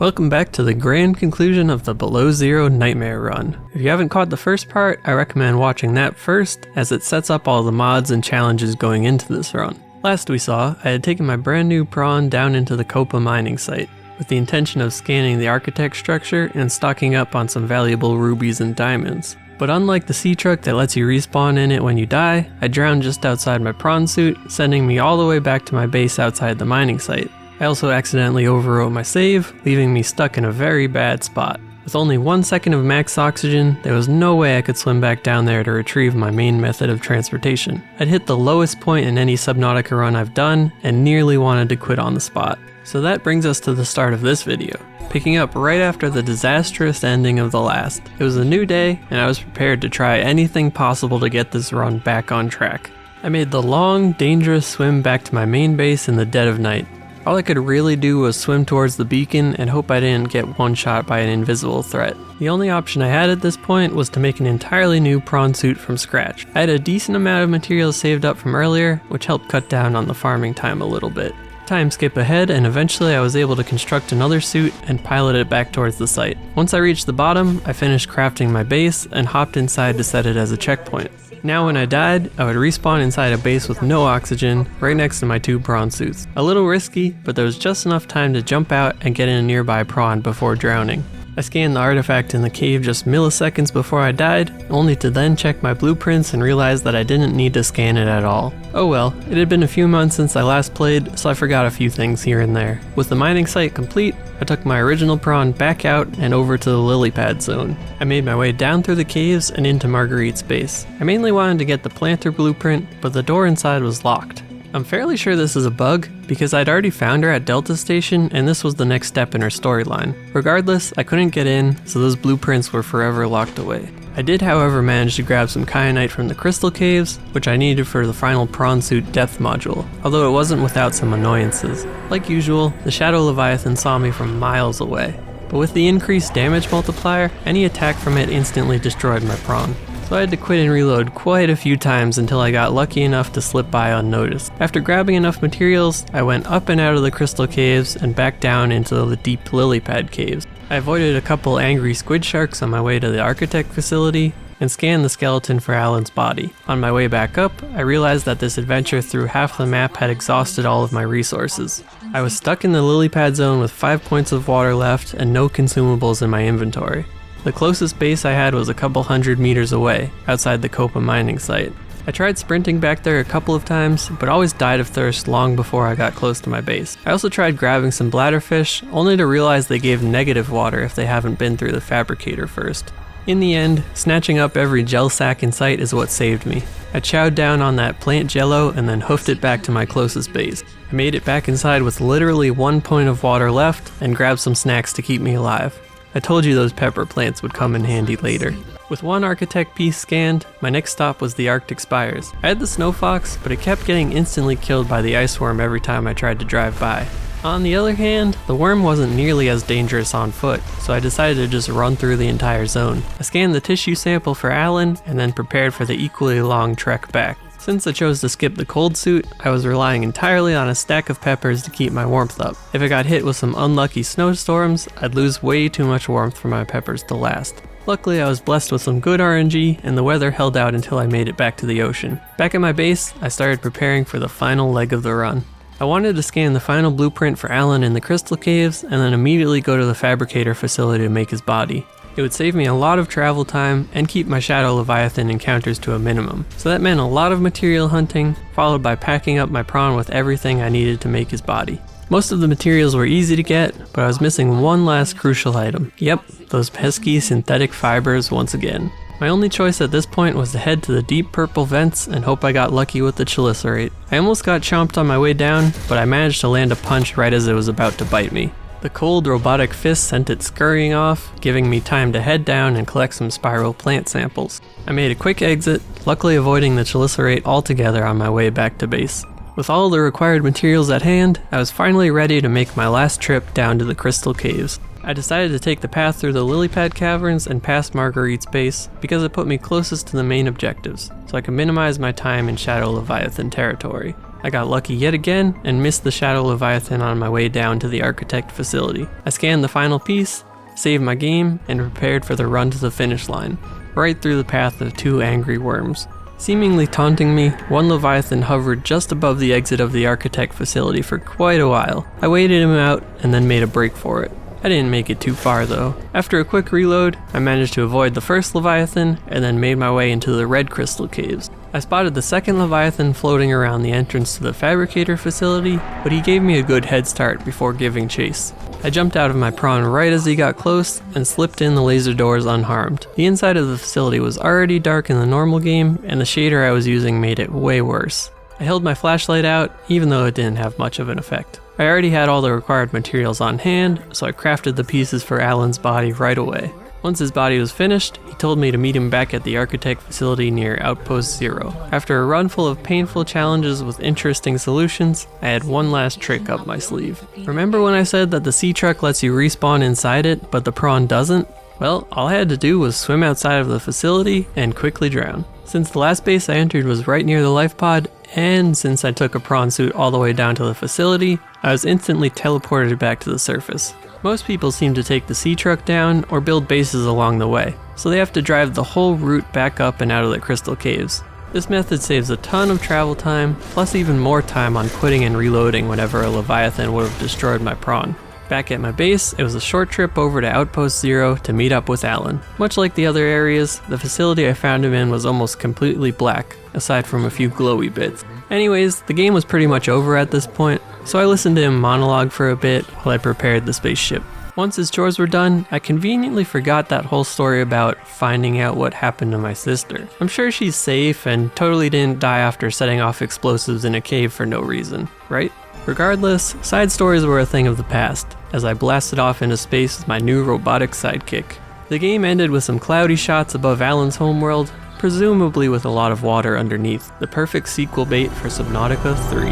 Welcome back to the grand conclusion of the Below Zero Nightmare Run. If you haven't caught the first part, I recommend watching that first, as it sets up all the mods and challenges going into this run. Last we saw, I had taken my brand new prawn down into the Copa mining site, with the intention of scanning the architect structure and stocking up on some valuable rubies and diamonds. But unlike the sea truck that lets you respawn in it when you die, I drowned just outside my prawn suit, sending me all the way back to my base outside the mining site. I also accidentally overwrote my save, leaving me stuck in a very bad spot. With only 1 second of max oxygen, there was no way I could swim back down there to retrieve my main method of transportation. I'd hit the lowest point in any Subnautica run I've done, and nearly wanted to quit on the spot. So that brings us to the start of this video, picking up right after the disastrous ending of the last. It was a new day, and I was prepared to try anything possible to get this run back on track. I made the long, dangerous swim back to my main base in the dead of night. All I could really do was swim towards the beacon and hope I didn't get one shot by an invisible threat. The only option I had at this point was to make an entirely new prawn suit from scratch. I had a decent amount of materials saved up from earlier, which helped cut down on the farming time a little bit. Time skip ahead, and eventually I was able to construct another suit and pilot it back towards the site. Once I reached the bottom, I finished crafting my base and hopped inside to set it as a checkpoint. Now when I died, I would respawn inside a base with no oxygen, right next to my 2 prawn suits. A little risky, but there was just enough time to jump out and get in a nearby prawn before drowning. I scanned the artifact in the cave just milliseconds before I died, only to then check my blueprints and realize that I didn't need to scan it at all. Oh well, it had been a few months since I last played, so I forgot a few things here and there. With the mining site complete, I took my original prawn back out and over to the lily pad zone. I made my way down through the caves and into Marguerite's base. I mainly wanted to get the planter blueprint, but the door inside was locked. I'm fairly sure this is a bug, because I'd already found her at Delta Station and this was the next step in her storyline. Regardless, I couldn't get in, so those blueprints were forever locked away. I did however manage to grab some kyanite from the crystal caves, which I needed for the final prawn suit depth module, although it wasn't without some annoyances. Like usual, the Shadow Leviathan saw me from miles away, but with the increased damage multiplier, any attack from it instantly destroyed my prawn. So I had to quit and reload quite a few times until I got lucky enough to slip by unnoticed. After grabbing enough materials, I went up and out of the crystal caves and back down into the deep lily pad caves. I avoided a couple angry squid sharks on my way to the architect facility and scanned the skeleton for Alan's body. On my way back up, I realized that this adventure through half the map had exhausted all of my resources. I was stuck in the lily pad zone with 5 points of water left and no consumables in my inventory. The closest base I had was a couple 100 meters away, outside the Copa mining site. I tried sprinting back there a couple of times, but always died of thirst long before I got close to my base. I also tried grabbing some bladderfish, only to realize they gave negative water if they haven't been through the fabricator first. In the end, snatching up every gel sack in sight is what saved me. I chowed down on that plant jello and then hoofed it back to my closest base. I made it back inside with literally 1 point of water left and grabbed some snacks to keep me alive. I told you those pepper plants would come in handy later. With 1 architect piece scanned, my next stop was the Arctic Spires. I had the snow fox, but it kept getting instantly killed by the ice worm every time I tried to drive by. On the other hand, the worm wasn't nearly as dangerous on foot, so I decided to just run through the entire zone. I scanned the tissue sample for Alan, and then prepared for the equally long trek back. Since I chose to skip the cold suit, I was relying entirely on a stack of peppers to keep my warmth up. If I got hit with some unlucky snowstorms, I'd lose way too much warmth for my peppers to last. Luckily, I was blessed with some good RNG, and the weather held out until I made it back to the ocean. Back at my base, I started preparing for the final leg of the run. I wanted to scan the final blueprint for Alan in the crystal caves, and then immediately go to the fabricator facility to make his body. It would save me a lot of travel time and keep my Shadow Leviathan encounters to a minimum. So that meant a lot of material hunting, followed by packing up my prawn with everything I needed to make his body. Most of the materials were easy to get, but I was missing one last crucial item. Yep, those pesky synthetic fibers once again. My only choice at this point was to head to the deep purple vents and hope I got lucky with the chelicerate. I almost got chomped on my way down, but I managed to land a punch right as it was about to bite me. The cold robotic fist sent it scurrying off, giving me time to head down and collect some spiral plant samples. I made a quick exit, luckily avoiding the chelicerate altogether on my way back to base. With all the required materials at hand, I was finally ready to make my last trip down to the crystal caves. I decided to take the path through the lily pad caverns and past Marguerite's base because it put me closest to the main objectives, so I could minimize my time in Shadow Leviathan territory. I got lucky yet again and missed the Shadow Leviathan on my way down to the Architect facility. I scanned the final piece, saved my game, and prepared for the run to the finish line, right through the path of 2 angry worms. Seemingly taunting me, one Leviathan hovered just above the exit of the Architect facility for quite a while. I waited him out and then made a break for it. I didn't make it too far though. After a quick reload, I managed to avoid the first Leviathan and then made my way into the Red Crystal Caves. I spotted the second Leviathan floating around the entrance to the Fabricator facility, but he gave me a good head start before giving chase. I jumped out of my prawn right as he got close and slipped in the laser doors unharmed. The inside of the facility was already dark in the normal game, and the shader I was using made it way worse. I held my flashlight out, even though it didn't have much of an effect. I already had all the required materials on hand, so I crafted the pieces for Alan's body right away. Once his body was finished, he told me to meet him back at the Architect facility near Outpost 0. After a run full of painful challenges with interesting solutions, I had one last trick up my sleeve. Remember when I said that the sea truck lets you respawn inside it, but the prawn doesn't? Well, all I had to do was swim outside of the facility and quickly drown. Since the last base I entered was right near the life pod, and since I took a prawn suit all the way down to the facility, I was instantly teleported back to the surface. Most people seem to take the sea truck down or build bases along the way, so they have to drive the whole route back up and out of the crystal caves. This method saves a ton of travel time, plus even more time on quitting and reloading whenever a Leviathan would have destroyed my prawn. Back at my base, it was a short trip over to Outpost 0 to meet up with Alan. Much like the other areas, the facility I found him in was almost completely black, aside from a few glowy bits. Anyways, the game was pretty much over at this point, so I listened to him monologue for a bit while I prepared the spaceship. Once his chores were done, I conveniently forgot that whole story about finding out what happened to my sister. I'm sure she's safe and totally didn't die after setting off explosives in a cave for no reason, right? Regardless, side stories were a thing of the past, as I blasted off into space with my new robotic sidekick. The game ended with some cloudy shots above Alan's homeworld, presumably with a lot of water underneath, the perfect sequel bait for Subnautica 3.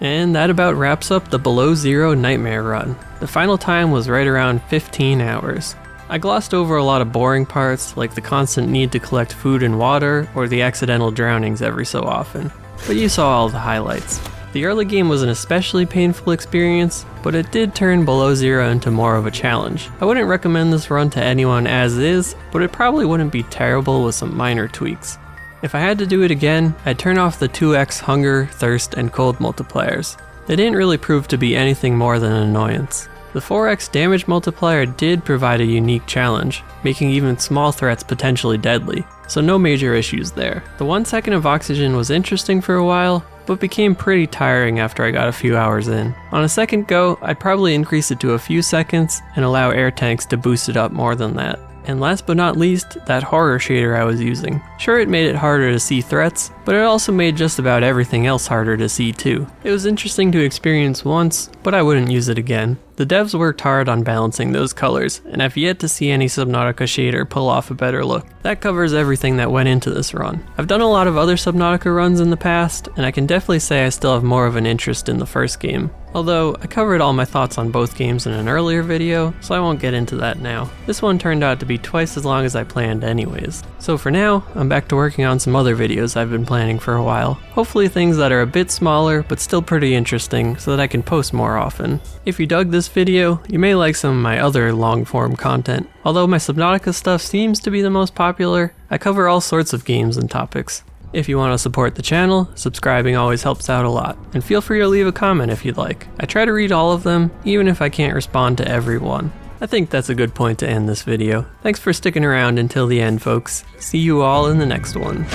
And that about wraps up the Below Zero Nightmare run. The final time was right around 15 hours. I glossed over a lot of boring parts, like the constant need to collect food and water, or the accidental drownings every so often, but you saw all the highlights. The early game was an especially painful experience, but it did turn Below Zero into more of a challenge. I wouldn't recommend this run to anyone as is, but it probably wouldn't be terrible with some minor tweaks. If I had to do it again, I'd turn off the 2x hunger, thirst, and cold multipliers. They didn't really prove to be anything more than an annoyance. The 4x damage multiplier did provide a unique challenge, making even small threats potentially deadly, so no major issues there. The 1 second of oxygen was interesting for a while, but became pretty tiring after I got a few hours in. On a second go, I'd probably increase it to a few seconds and allow air tanks to boost it up more than that. And last but not least, that horror shader I was using. Sure, it made it harder to see threats, but it also made just about everything else harder to see too. It was interesting to experience once, but I wouldn't use it again. The devs worked hard on balancing those colors, and I've yet to see any Subnautica shader pull off a better look. That covers everything that went into this run. I've done a lot of other Subnautica runs in the past, and I can definitely say I still have more of an interest in the first game. Although, I covered all my thoughts on both games in an earlier video, so I won't get into that now. This one turned out to be twice as long as I planned anyways. So for now, I'm back to working on some other videos I've been planning for a while. Hopefully things that are a bit smaller, but still pretty interesting, so that I can post more often. If you dug this video, you may like some of my other long-form content. Although my Subnautica stuff seems to be the most popular, I cover all sorts of games and topics. If you want to support the channel, subscribing always helps out a lot, and feel free to leave a comment if you'd like. I try to read all of them, even if I can't respond to every one. I think that's a good point to end this video. Thanks for sticking around until the end, folks. See you all in the next one.